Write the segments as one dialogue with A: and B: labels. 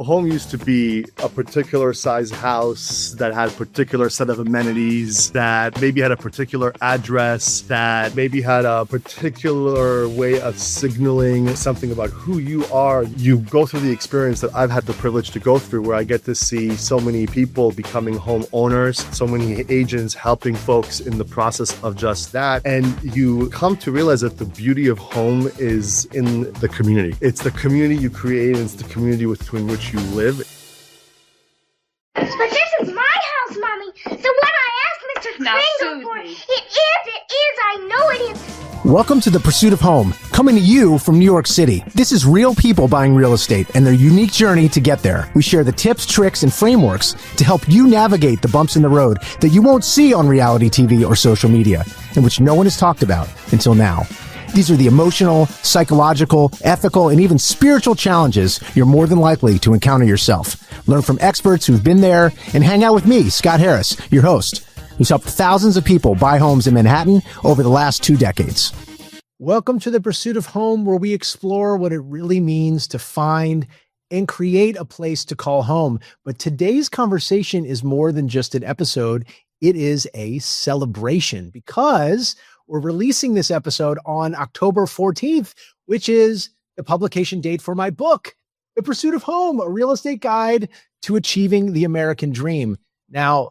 A: A home used to be a particular size house that had a particular set of amenities, that maybe had a particular address, that maybe had a particular way of signaling something about who you are. You go through the experience that I've had the privilege to go through, where I get to see so many people becoming homeowners, so many agents helping folks in the process of just that. And you come to realize that the beauty of home is in the community. It's the community you create, and it's the community within which you live.
B: But this is my house, Mommy. The one I asked Mr. Kringle for. It is. I know it is.
C: Welcome to The Pursuit of Home, coming to you from New York City. This is real people buying real estate and their unique journey to get there. We share the tips, tricks, and frameworks to help you navigate the bumps in the road that you won't see on reality TV or social media, and which no one has talked about until now. These are the emotional, psychological, ethical, and even spiritual challenges you're more than likely to encounter yourself. Learn from experts who've been there and hang out with me, Scott Harris, your host, who's helped thousands of people buy homes in Manhattan over the last 2 decades. Welcome to The Pursuit of Home, where we explore what it really means to find and create a place to call home. But today's conversation is more than just an episode. It is a celebration, because we're releasing this episode on October 14th, which is the publication date for my book, The Pursuit of Home, a real estate guide to achieving the American dream. Now,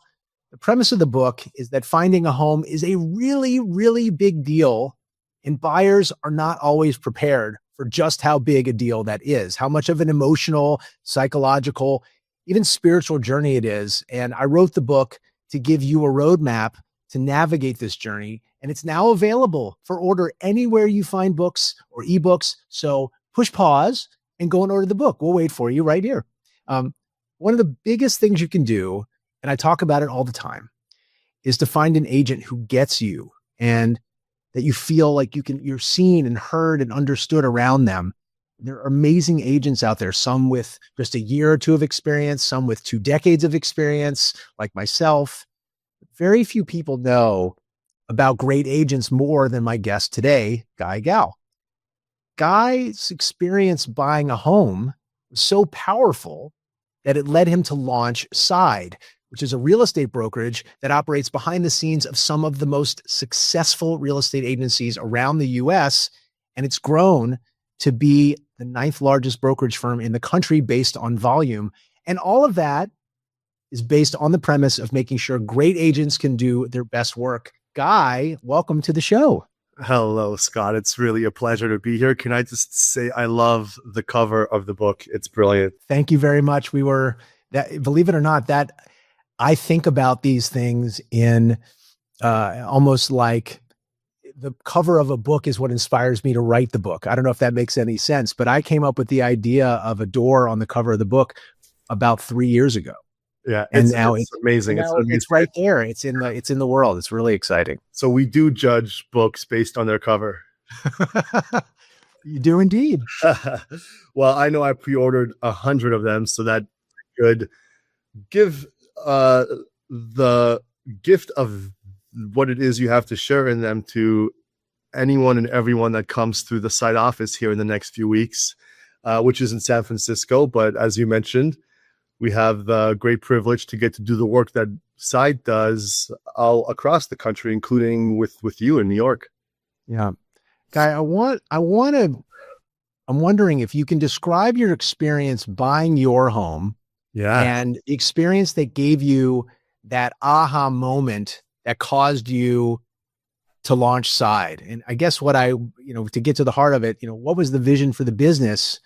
C: the premise of the book is that finding a home is a really, really big deal, and buyers are not always prepared for just how big a deal that is, how much of an emotional, psychological, even spiritual journey it is. And I wrote the book to give you a roadmap to navigate this journey. And it's now available for order anywhere you find books or ebooks. So push pause and go and order the book. We'll wait for you right here. One of the biggest things you can do, and I talk about it all the time, is to find an agent who gets you and that you feel like you're seen and heard and understood around them. There are amazing agents out there, some with just a year or two of experience, some with 2 decades of experience, like myself. Very few people know about great agents more than my guest today, Guy Gal. Guy's experience buying a home was so powerful that it led him to launch Side, which is a real estate brokerage that operates behind the scenes of some of the most successful real estate agencies around the US. And it's grown to be the 9th largest brokerage firm in the country based on volume. And all of that is based on the premise of making sure great agents can do their best work. Guy, welcome to the show.
A: Hello, Scott. It's really a pleasure to be here. Can I just say I love the cover of the book? It's brilliant.
C: Thank you very much. Believe it or not, that I think about these things in almost like the cover of a book is what inspires me to write the book. I don't know if that makes any sense, but I came up with the idea of a door on the cover of the book about 3 years ago.
A: Yeah,
C: and now
A: it's amazing.
C: It's right there. It's in the world. It's really exciting.
A: So we do judge books based on their cover.
C: You do indeed.
A: Well, I know I pre-ordered 100 of them, so that could give the gift of what it is you have to share in them to anyone and everyone that comes through the site office here in the next few weeks, which is in San Francisco. But as you mentioned, we have the great privilege to get to do the work that Side does all across the country, including with you in New York.
C: Yeah. Guy, I'm wondering if you can describe your experience buying your home.
A: Yeah.
C: And the experience that gave you that aha moment that caused you to launch Side. And I guess to get to the heart of it, what was the vision for the business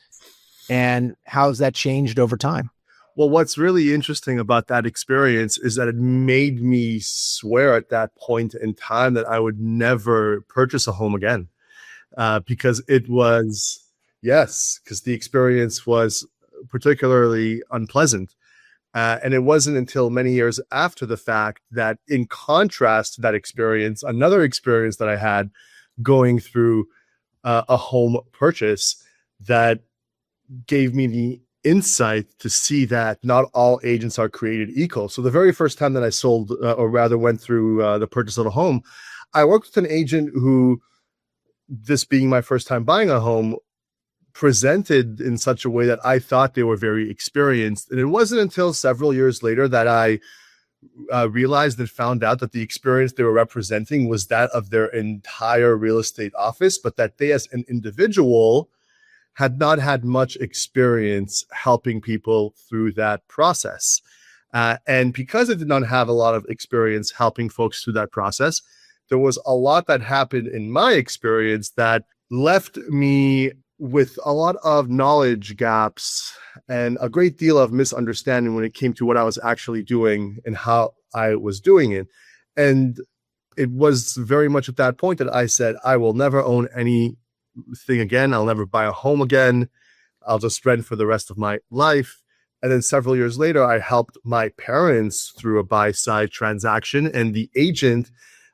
C: and how's that changed over time?
A: Well, what's really interesting about that experience is that it made me swear at that point in time that I would never purchase a home again, because the experience was particularly unpleasant. And it wasn't until many years after the fact that, in contrast to that experience, another experience that I had going through a home purchase that gave me the insight to see that not all agents are created equal. So the very first time that I sold, or rather went through the purchase of a home, I worked with an agent who, this being my first time buying a home, presented in such a way that I thought they were very experienced. And it wasn't until several years later that I realized and found out that the experience they were representing was that of their entire real estate office, but that they as an individual had not had much experience helping people through that process. And because I did not have a lot of experience helping folks through that process, there was a lot that happened in my experience that left me with a lot of knowledge gaps and a great deal of misunderstanding when it came to what I was actually doing and how I was doing it. And it was very much at that point that I said, I will never own anything again. I'll never buy a home again. I'll just rent for the rest of my life. And then several years later, I helped my parents through a buy-side transaction, and the agent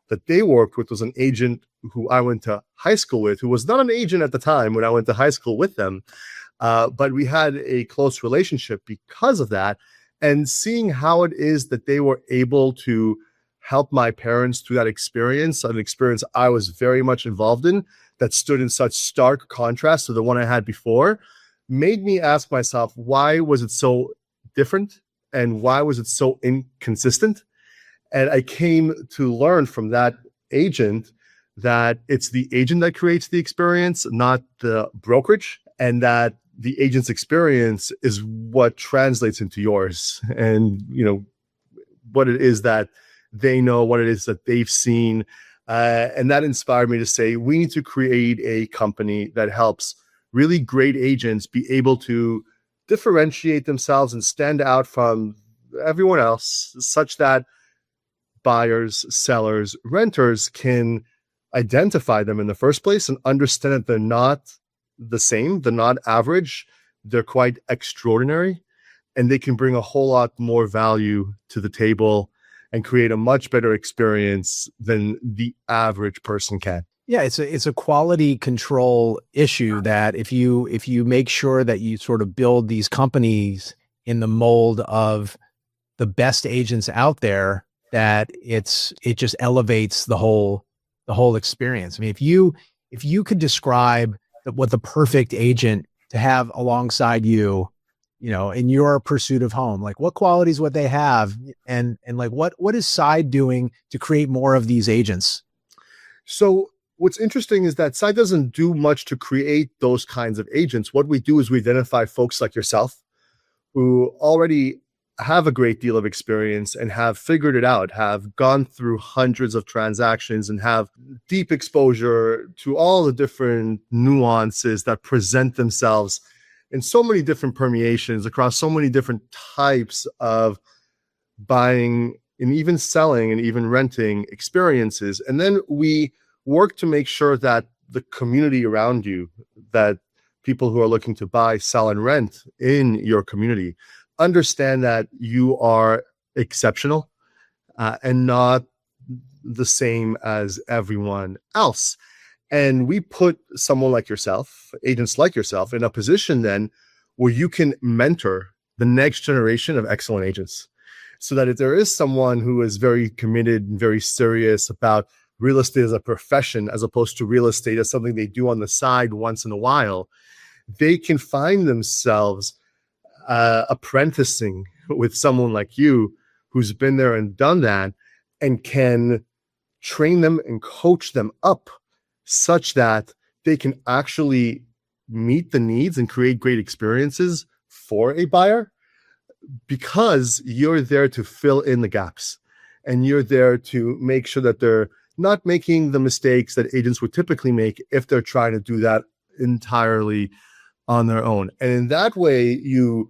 A: that they worked with was an agent who I went to high school with, who was not an agent at the time when I went to high school with them. But we had a close relationship because of that. And seeing how it is that they were able to help my parents through that experience, an experience I was very much involved in, that stood in such stark contrast to the one I had before, made me ask myself, why was it so different? And why was it so inconsistent? And I came to learn from that agent that it's the agent that creates the experience, not the brokerage, and that the agent's experience is what translates into yours. And, what it is that they know, what it is that they've seen. And that inspired me to say, we need to create a company that helps really great agents be able to differentiate themselves and stand out from everyone else, such that buyers, sellers, renters can identify them in the first place and understand that they're not the same, they're not average, they're quite extraordinary, and they can bring a whole lot more value to the table and create a much better experience than the average person can.
C: Yeah, it's a quality control issue that if you make sure that you sort of build these companies in the mold of the best agents out there, that it just elevates the whole experience. I mean, if you could describe what the perfect agent to have alongside you, in your pursuit of home, like what qualities would they have, and like what is Side doing to create more of these agents?
A: So what's interesting is that Side doesn't do much to create those kinds of agents. What we do is we identify folks like yourself who already have a great deal of experience and have figured it out, have gone through hundreds of transactions and have deep exposure to all the different nuances that present themselves in so many different permeations across so many different types of buying and even selling and even renting experiences. And then we work to make sure that the community around you, that people who are looking to buy, sell, and rent in your community, understand that you are exceptional and not the same as everyone else. And we put someone like yourself, agents like yourself, in a position then where you can mentor the next generation of excellent agents, so that if there is someone who is very committed and very serious about real estate as a profession, as opposed to real estate as something they do on the side once in a while, they can find themselves apprenticing with someone like you who's been there and done that, and can train them and coach them up such that they can actually meet the needs and create great experiences for a buyer, because you're there to fill in the gaps and you're there to make sure that they're not making the mistakes that agents would typically make if they're trying to do that entirely on their own. And in that way, you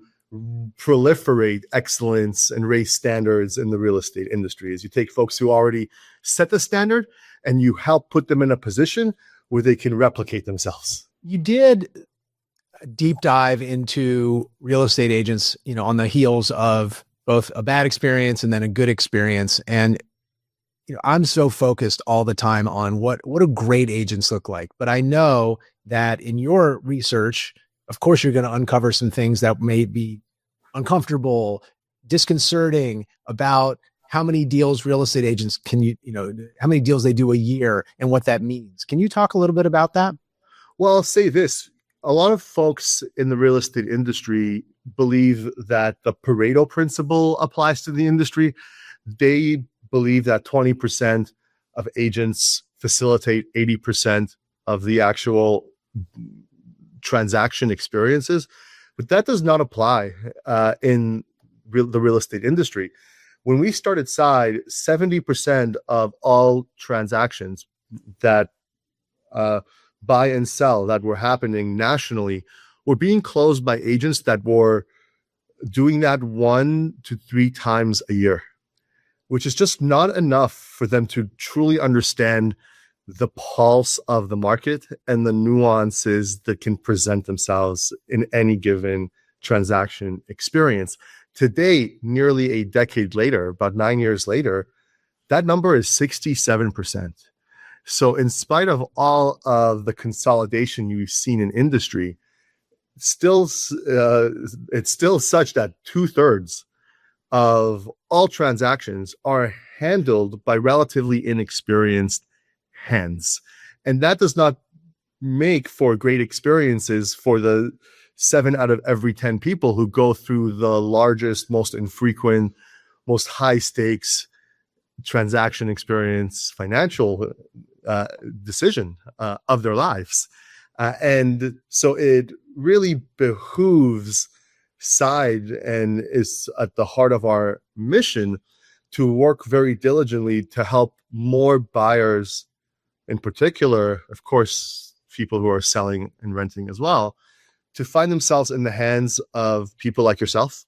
A: proliferate excellence and raise standards in the real estate industry. As you take folks who already set the standard and you help put them in a position where they can replicate themselves.
C: You did a deep dive into real estate agents, on the heels of both a bad experience and then a good experience. And, I'm so focused all the time on what do great agents look like. But I know that in your research, of course, you're going to uncover some things that may be uncomfortable, disconcerting about how many deals real estate agents how many deals they do a year and what that means. Can you talk a little bit about that?
A: Well, I'll say this. a lot of folks in the real estate industry believe that the Pareto principle applies to the industry. They believe that 20% of agents facilitate 80% of the actual transaction experiences, but that does not apply in the real estate industry. When we started Side, 70% of all transactions that buy and sell that were happening nationally were being closed by agents that were doing that 1 to 3 times a year, which is just not enough for them to truly understand the pulse of the market and the nuances that can present themselves in any given transaction experience. Today, nearly a decade later, about 9 years later, that number is 67%. So in spite of all of the consolidation you've seen in industry, it's still such that 2/3 of all transactions are handled by relatively inexperienced hands. And that does not make for great experiences for the 7 out of every 10 people who go through the largest, most infrequent, most high stakes transaction experience, financial decision of their lives. And so it really behooves Side, and is at the heart of our mission, to work very diligently to help more buyers, in particular, of course, people who are selling and renting as well, to find themselves in the hands of people like yourself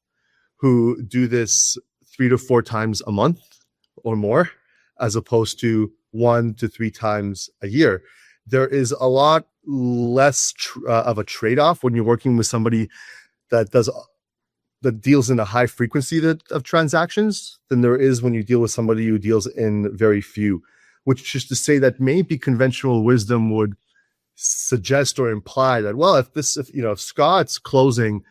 A: who do this 3 to 4 times a month or more, as opposed to 1 to 3 times a year. There is a lot less of a trade-off when you're working with somebody that deals in a high frequency of transactions than there is when you deal with somebody who deals in very few, which is to say that maybe conventional wisdom would suggest or imply that, well, if Scott's closing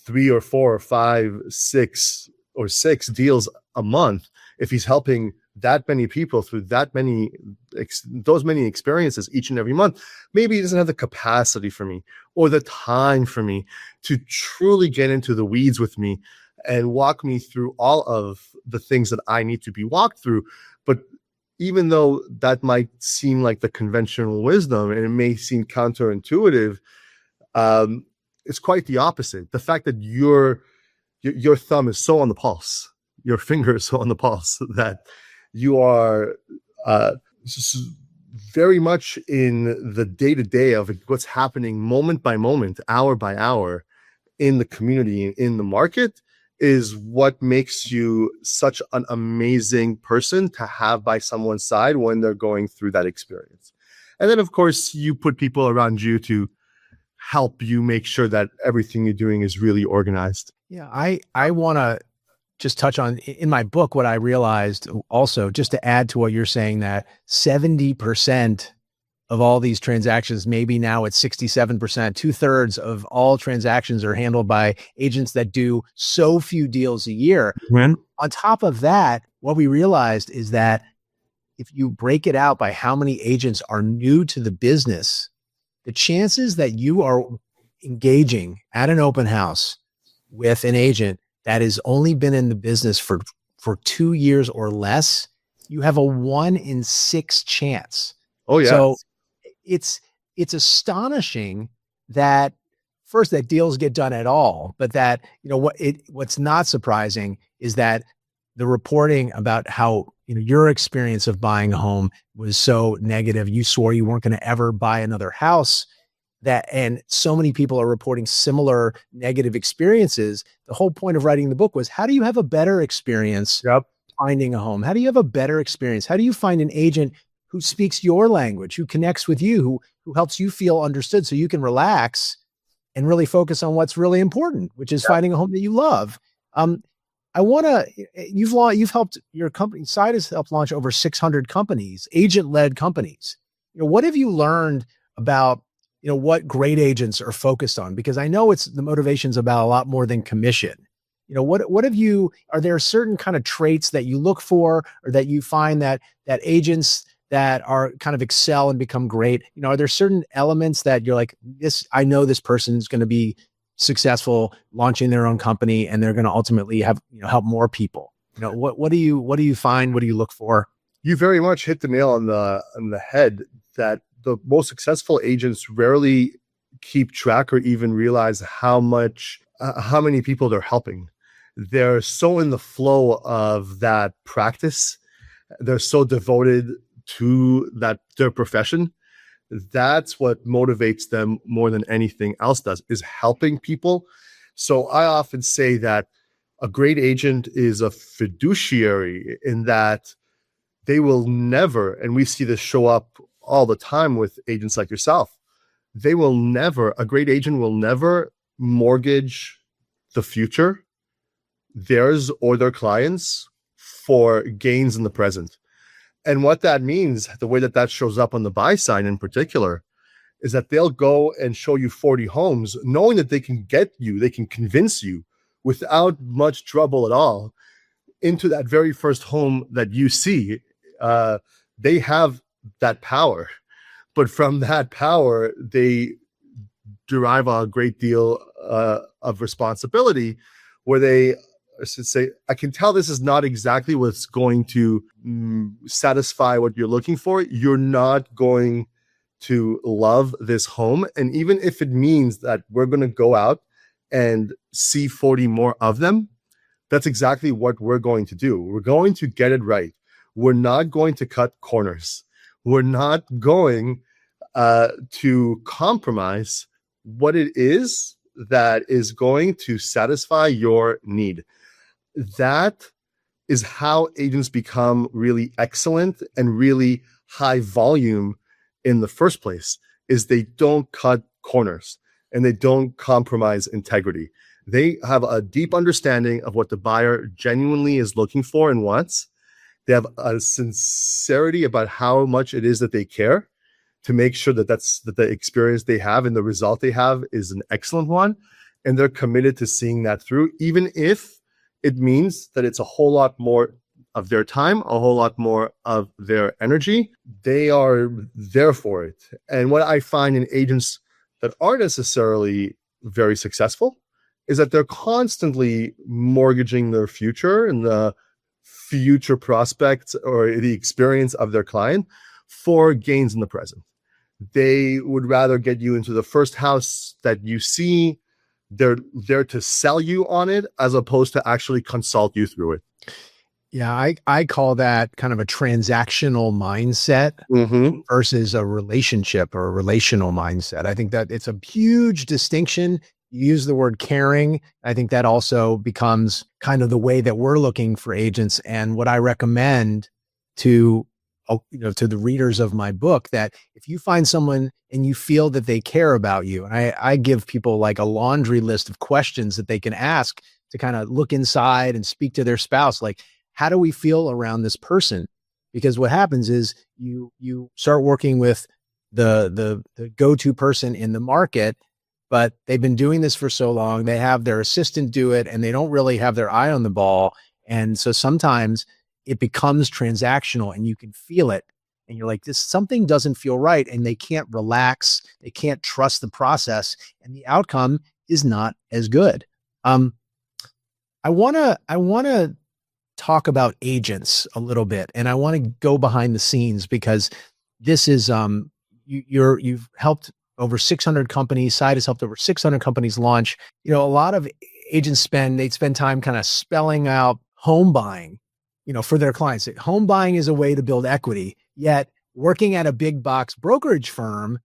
A: 3 or 4 or 5, 6 or 6 deals a month, if he's helping that many people through those many experiences each and every month, maybe he doesn't have the capacity for me or the time for me to truly get into the weeds with me and walk me through all of the things that I need to be walked through. But even though that might seem like the conventional wisdom and it may seem counterintuitive, it's quite the opposite. The fact that your thumb is so on the pulse, your finger is so on the pulse, that you are very much in the day-to-day of what's happening moment by moment, hour by hour in the community, in the market, is what makes you such an amazing person to have by someone's side when they're going through that experience. And then, of course, you put people around you to help you make sure that everything you're doing is really organized.
C: Yeah, I want to just touch on, in my book, what I realized also, just to add to what you're saying, that 70% of all these transactions, maybe now it's 67%, 2/3 of all transactions are handled by agents that do so few deals a year.
A: When?
C: On top of that, what we realized is that if you break it out by how many agents are new to the business, the chances that you are engaging at an open house with an agent that has only been in the business for 2 years or less, you have a 1 in 6 chance.
A: Oh yeah.
C: So it's astonishing that, first, that deals get done at all, but that, what's not surprising is that the reporting about how, your experience of buying a home was so negative. You swore you weren't going to ever buy another house. And so many people are reporting similar negative experiences. The whole point of writing the book was, how do you have a better experience finding a home? How do you have a better experience? How do you find an agent who speaks your language, who connects with you, who helps you feel understood so you can relax and really focus on what's really important, which is finding a home that you love? You've helped, your company, Side has helped launch over 600 companies, agent-led companies. What have you learned about what great agents are focused on? Because I know the motivation's about a lot more than commission. Are there certain kind of traits that you look for, or that you find that agents that are kind of excel and become great? Are there certain elements that you're like, I know this person is going to be successful launching their own company and they're going to ultimately have, help more people? What do you find? What do you look for?
A: You very much hit the nail on the head that the most successful agents rarely keep track or even realize how many people they're helping. They're so in the flow of that practice. They're so devoted to their profession. That's what motivates them more than anything else does, is helping people. So I often say that a great agent is a fiduciary in that they will never, and we see this show up all the time with agents like yourself, a great agent will never mortgage the future, theirs or their clients, for gains in the present. And what that means, the way that shows up on the buy side in particular, is that they'll go and show you 40 homes, knowing that they can convince you without much trouble at all into that very first home that you see. They have that power, but from that power, they derive a great deal of responsibility, where they should say, I can tell this is not exactly what's going to satisfy what you're looking for. You're not going to love this home. And even if it means that we're going to go out and see 40 more of them, that's exactly what we're going to do. We're going to get it right. We're not going to cut corners. We're not going to compromise what it is that is going to satisfy your need. That is how agents become really excellent and really high volume in the first place, is they don't cut corners and they don't compromise integrity. They have a deep understanding of what the buyer genuinely is looking for and wants. They have a sincerity about how much it is that they care to make sure that the experience they have and the result they have is an excellent one. And they're committed to seeing that through, even if it means that it's a whole lot more of their time, a whole lot more of their energy. They are there for it. And what I find in agents that aren't necessarily very successful is that they're constantly mortgaging their future and the future prospects or the experience of their client for gains in the present. They would rather get you into the first house that you see. They're there to sell you on it as opposed to actually consult you through it.
C: Yeah, I call that kind of a transactional mindset versus a relationship or a relational mindset. I think that it's a huge distinction. You use the word caring. I think that also becomes kind of the way that we're looking for agents. And what I recommend to the readers of my book, that if you find someone and you feel that they care about you, and I give people like a laundry list of questions that they can ask to kind of look inside and speak to their spouse, like, how do we feel around this person? Because what happens is you start working with the go-to person in the market, but they've been doing this for so long, they have their assistant do it and they don't really have their eye on the ball. And so sometimes it becomes transactional and you can feel it. And you're like, something doesn't feel right. And they can't relax. They can't trust the process. And the outcome is not as good. I want to talk about agents a little bit. And I want to go behind the scenes, because this is, you've helped over 600 companies. Side has helped over 600 companies launch. A lot of agents spend time kind of spelling out home buying, for their clients. Home buying is a way to build equity, yet working at a big box brokerage firm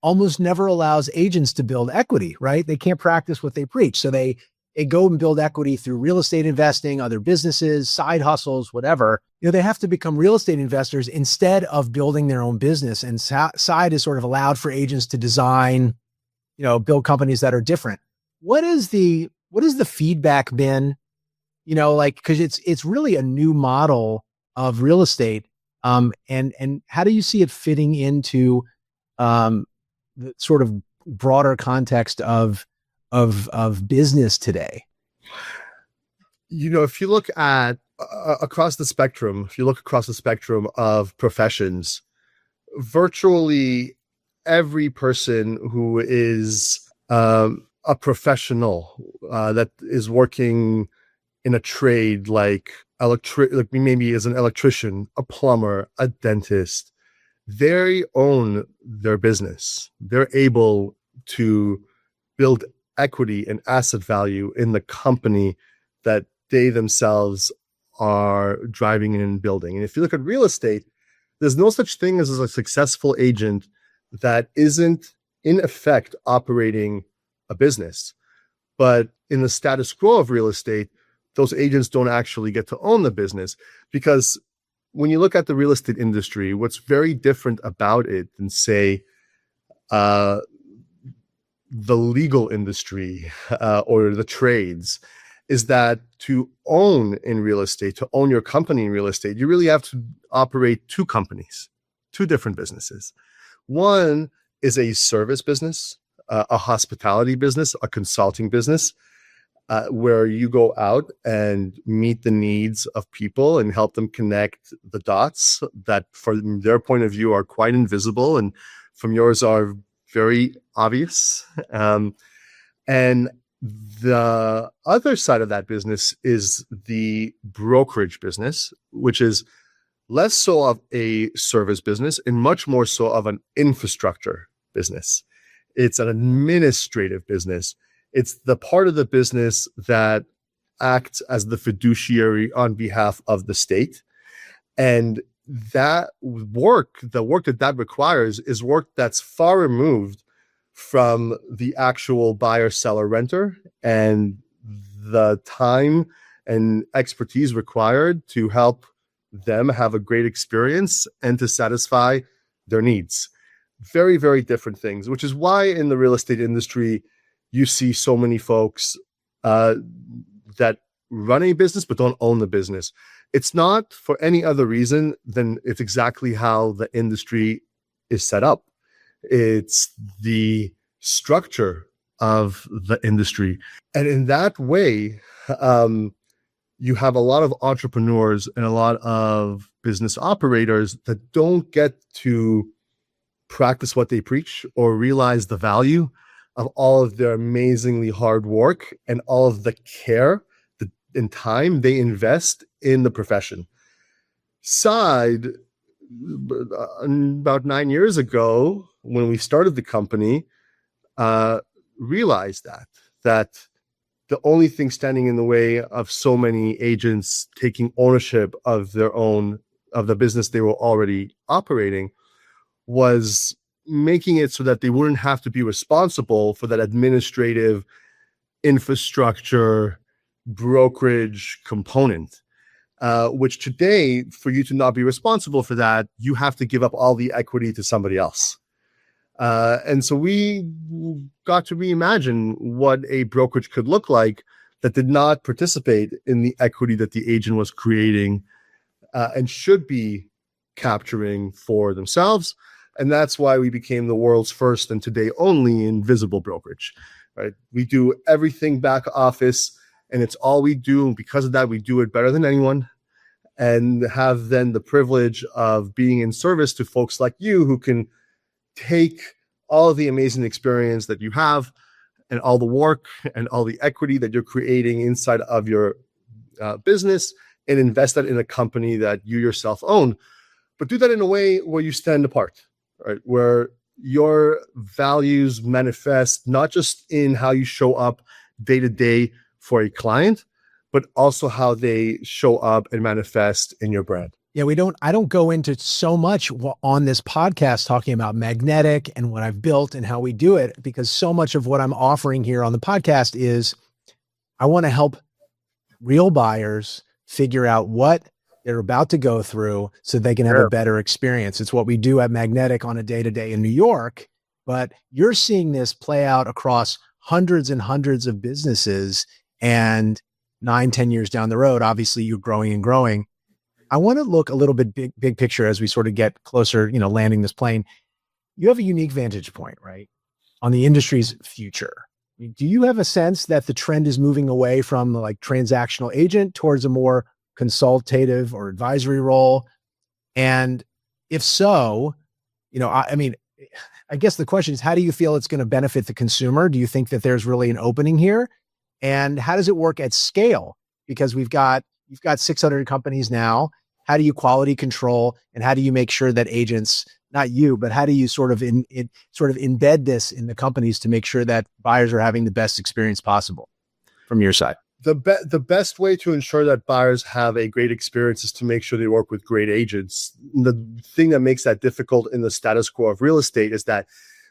C: almost never allows agents to build equity, right? They can't practice what they preach. So they go and build equity through real estate investing, other businesses, side hustles, whatever. They have to become real estate investors instead of building their own business. And Side is sort of allowed for agents to design, build companies that are different. What is the feedback been? Because it's really a new model of real estate. And how do you see it fitting into the sort of broader context of business today?
A: If you look at across the spectrum, if you look across the spectrum of professions, virtually every person who is a professional that is working in a trade like like maybe as an electrician, a plumber, a dentist, they own their business. They're able to build equity and asset value in the company that they themselves are driving and building. And if you look at real estate, there's no such thing as a successful agent that isn't in effect operating a business. But in the status quo of real estate, those agents don't actually get to own the business, because when you look at the real estate industry, what's very different about it than, say, the legal industry or the trades, is that to own in real estate, to own your company in real estate, you really have to operate two companies, two different businesses. One is a service business, a hospitality business, a consulting business, where you go out and meet the needs of people and help them connect the dots that from their point of view are quite invisible and from yours are very obvious. And the other side of that business is the brokerage business, which is less so of a service business and much more so of an infrastructure business. It's an administrative business. It's the part of the business that acts as the fiduciary on behalf of the state. And that work, the work that requires, is work that's far removed from the actual buyer, seller, renter, and the time and expertise required to help them have a great experience and to satisfy their needs. Very, very different things, which is why in the real estate industry, you see so many folks that run a business but don't own the business. It's not for any other reason than it's exactly how the industry is set up. It's the structure of the industry. And in that way, you have a lot of entrepreneurs and a lot of business operators that don't get to practice what they preach or realize the value of all of their amazingly hard work and all of the care and time they invest in the profession. Side, about 9 years ago, when we started the company, realized that the only thing standing in the way of so many agents taking ownership of the business they were already operating was making it so that they wouldn't have to be responsible for that administrative infrastructure brokerage component, which today, for you to not be responsible for that, you have to give up all the equity to somebody else. And so we got to reimagine what a brokerage could look like that did not participate in the equity that the agent was creating and should be capturing for themselves. And that's why we became the world's first and today only invisible brokerage. Right? We do everything back office, and it's all we do. And because of that, we do it better than anyone, and have then the privilege of being in service to folks like you who can take all of the amazing experience that you have and all the work and all the equity that you're creating inside of your business and invest that in a company that you yourself own, but do that in a way where you stand apart, right? Where your values manifest not just in how you show up day to day for a client, but also how they show up and manifest in your brand.
C: Yeah, I don't go into so much on this podcast talking about Magnetic and what I've built and how we do it, because so much of what I'm offering here on the podcast is I want to help real buyers figure out what they're about to go through so they can have a better experience. It's what we do at Magnetic on a day-to-day in New York, but you're seeing this play out across hundreds and hundreds of businesses, and 9-10 years down the road, obviously you're growing and growing. I want to look a little bit big picture as we sort of get closer, landing this plane. You have a unique vantage point, right, on the industry's future. Do you have a sense that the trend is moving away from like transactional agent towards a more consultative or advisory role? And if so, I mean, I guess the question is, how do you feel it's going to benefit the consumer? Do you think that there's really an opening here? And how does it work at scale? Because you've got 600 companies now. How do you quality control, and how do you make sure that agents, not you, but how do you sort of embed this in the companies to make sure that buyers are having the best experience possible from your side?
A: The best way to ensure that buyers have a great experience is to make sure they work with great agents. The thing that makes that difficult in the status quo of real estate is that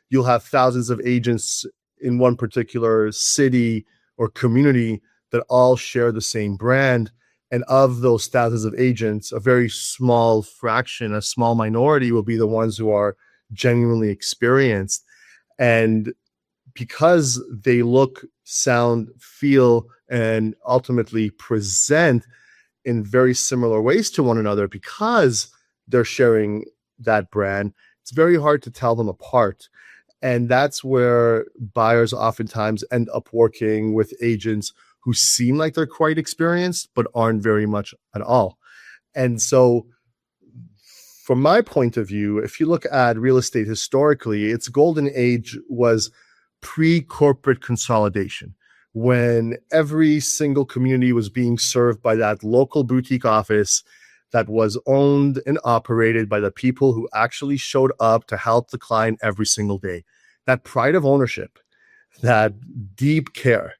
A: you'll have thousands of agents in one particular city or community that all share the same brand. And of those thousands of agents, a very small fraction, a small minority will be the ones who are genuinely experienced. And because they look, sound, feel, and ultimately present in very similar ways to one another, because they're sharing that brand, it's very hard to tell them apart. And that's where buyers oftentimes end up working with agents who seem like they're quite experienced, but aren't very much at all. And so from my point of view, if you look at real estate historically, its golden age was pre-corporate consolidation, when every single community was being served by that local boutique office that was owned and operated by the people who actually showed up to help the client every single day. That pride of ownership, that deep care,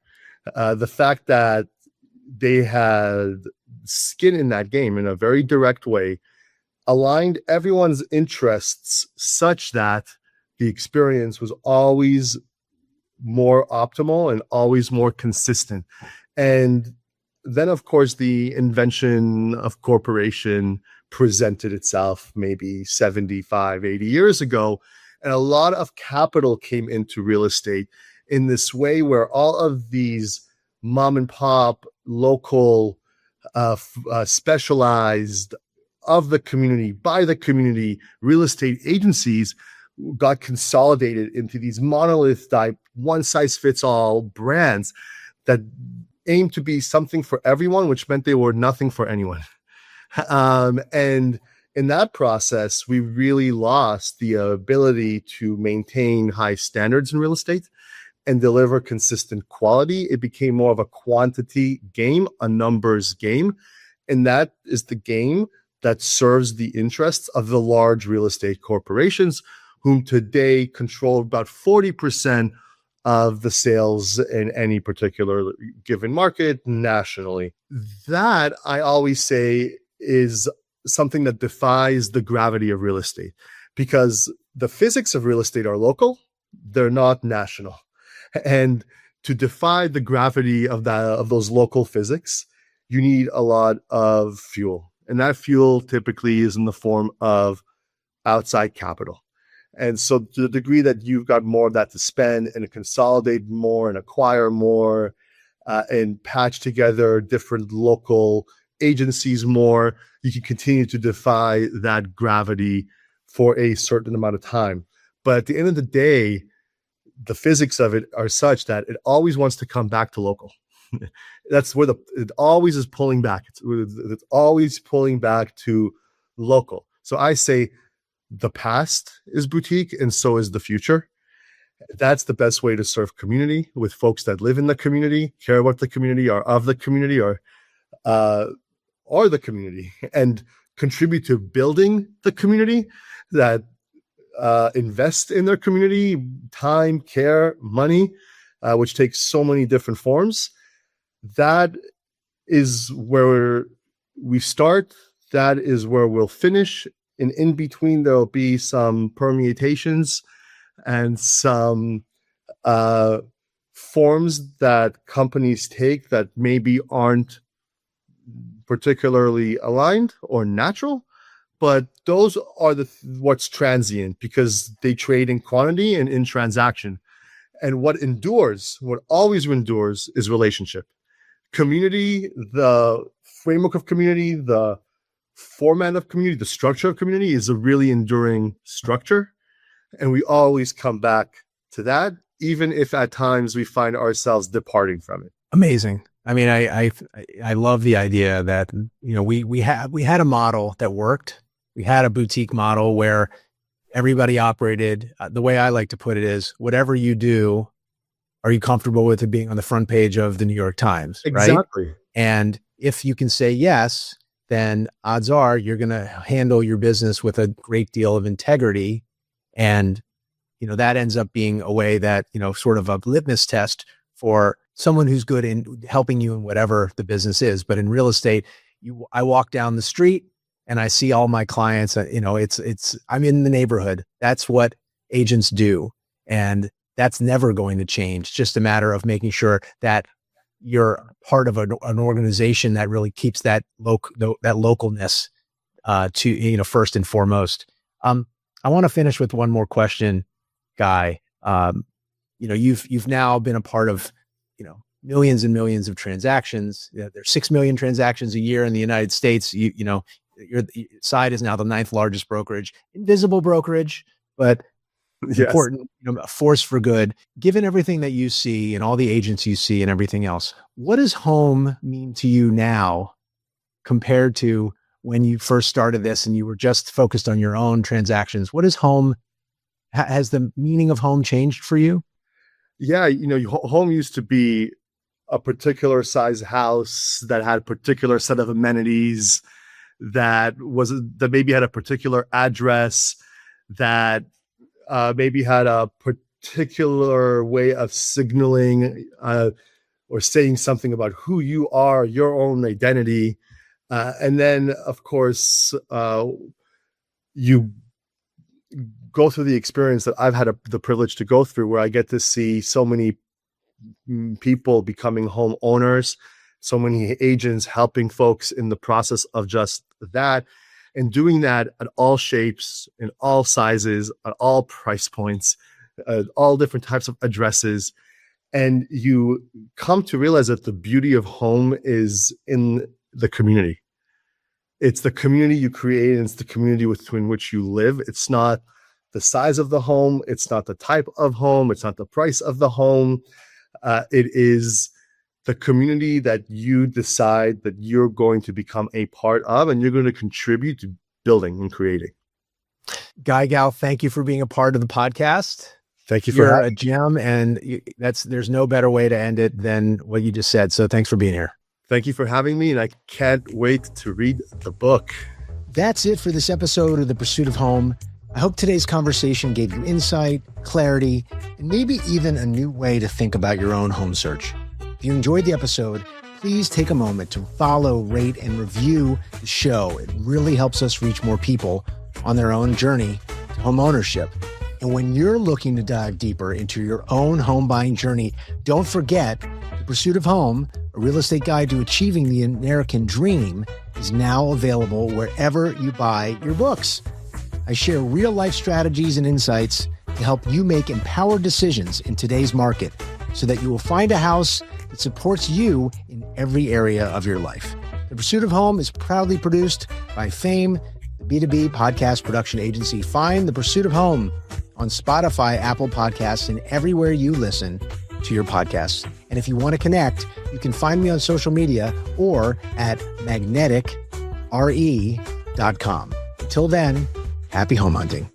A: the fact that they had skin in that game in a very direct way, aligned everyone's interests such that the experience was always more optimal and always more consistent. And then, of course, the invention of corporation presented itself maybe 75, 80 years ago. And a lot of capital came into real estate in this way, where all of these mom and pop, local, specialized, of the community, by the community, real estate agencies got consolidated into these monolith type, one size fits all brands that aimed to be something for everyone, which meant they were nothing for anyone. And in that process, we really lost the ability to maintain high standards in real estate and deliver consistent quality. It became more of a quantity game, a numbers game. And that is the game that serves the interests of the large real estate corporations, whom today control about 40% of the sales in any particular given market nationally. That, I always say, is something that defies the gravity of real estate, because the physics of real estate are local, they're not national. And to defy the gravity of those local physics, you need a lot of fuel. And that fuel typically is in the form of outside capital. And so to the degree that you've got more of that to spend and consolidate more and acquire more and patch together different local agencies more, you can continue to defy that gravity for a certain amount of time. But at the end of the day, the physics of it are such that it always wants to come back to local. That's where it always is pulling back. It's always pulling back to local. So I say the past is boutique and so is the future. That's the best way to serve community, with folks that live in the community, care about the community, are of the community, or the community, and contribute to building the community, that invest in their community, time, care, money, which takes so many different forms. That is where we start. That is where we'll finish. And in between, there'll be some permutations and some forms that companies take that maybe aren't particularly aligned or natural, but those are what's transient, because they trade in quantity and in transaction. And what always endures, is relationship. Community, the framework of community, the format of community, the structure of community is a really enduring structure. And we always come back to that, even if at times we find ourselves departing from it.
C: Amazing. I mean, I love the idea that, we had a model that worked. We had a boutique model where everybody operated. The way I like to put it is, whatever you do, are you comfortable with it being on the front page of the New York Times? Right?
A: Exactly.
C: And if you can say yes, then odds are you're going to handle your business with a great deal of integrity. And, that ends up being a way that, sort of a litmus test for someone who's good in helping you in whatever the business is. But in real estate, I walk down the street and I see all my clients, I'm in the neighborhood. That's what agents do. And that's never going to change. It's just a matter of making sure that you're part of an organization that really keeps that localness to first and foremost. I want to finish with one more question, Guy. You've now been a part of millions and millions of transactions. There's 6 million transactions a year in the United States. Your side is now the 9th largest brokerage, invisible brokerage, but
A: Yes.
C: important, a force for good. Given everything that you see and all the agents you see and everything else, what does home mean to you now compared to when you first started this and you were just focused on your own transactions? What is home? Has the meaning of home changed for you?
A: Yeah, home used to be a particular size house that had a particular set of amenities, that maybe had a particular address, that maybe had a particular way of signaling or saying something about who you are, your own identity. And then, of course, you go through the experience that I've had the privilege to go through, where I get to see so many people becoming homeowners, so many agents helping folks in the process of just that, and doing that at all shapes, in all sizes, at all price points, all different types of addresses. And you come to realize that the beauty of home is in the community. It's the community you create, and it's the community within which you live. It's not the size of the home. It's not the type of home. It's not the price of the home. It is the community that you decide that you're going to become a part of, and you're going to contribute to building and creating.
C: Guy Gal, thank you for being a part of the podcast.
A: Thank you for
C: You're a gem, and there's no better way to end it than what you just said. So thanks for being here.
A: Thank you for having me, and I can't wait to read the book.
C: That's it for this episode of The Pursuit of Home. I hope today's conversation gave you insight, clarity, and maybe even a new way to think about your own home search. If you enjoyed the episode, please take a moment to follow, rate, and review the show. It really helps us reach more people on their own journey to home ownership. And when you're looking to dive deeper into your own home buying journey, don't forget The Pursuit of Home, a real estate guide to achieving the American dream, is now available wherever you buy your books. I share real-life strategies and insights to help you make empowered decisions in today's market so that you will find a house that supports you in every area of your life. The Pursuit of Home is proudly produced by Fame, the B2B podcast production agency. Find The Pursuit of Home on Spotify, Apple Podcasts, and everywhere you listen to your podcasts. And if you want to connect, you can find me on social media or at magneticre.com. Until then, happy home hunting.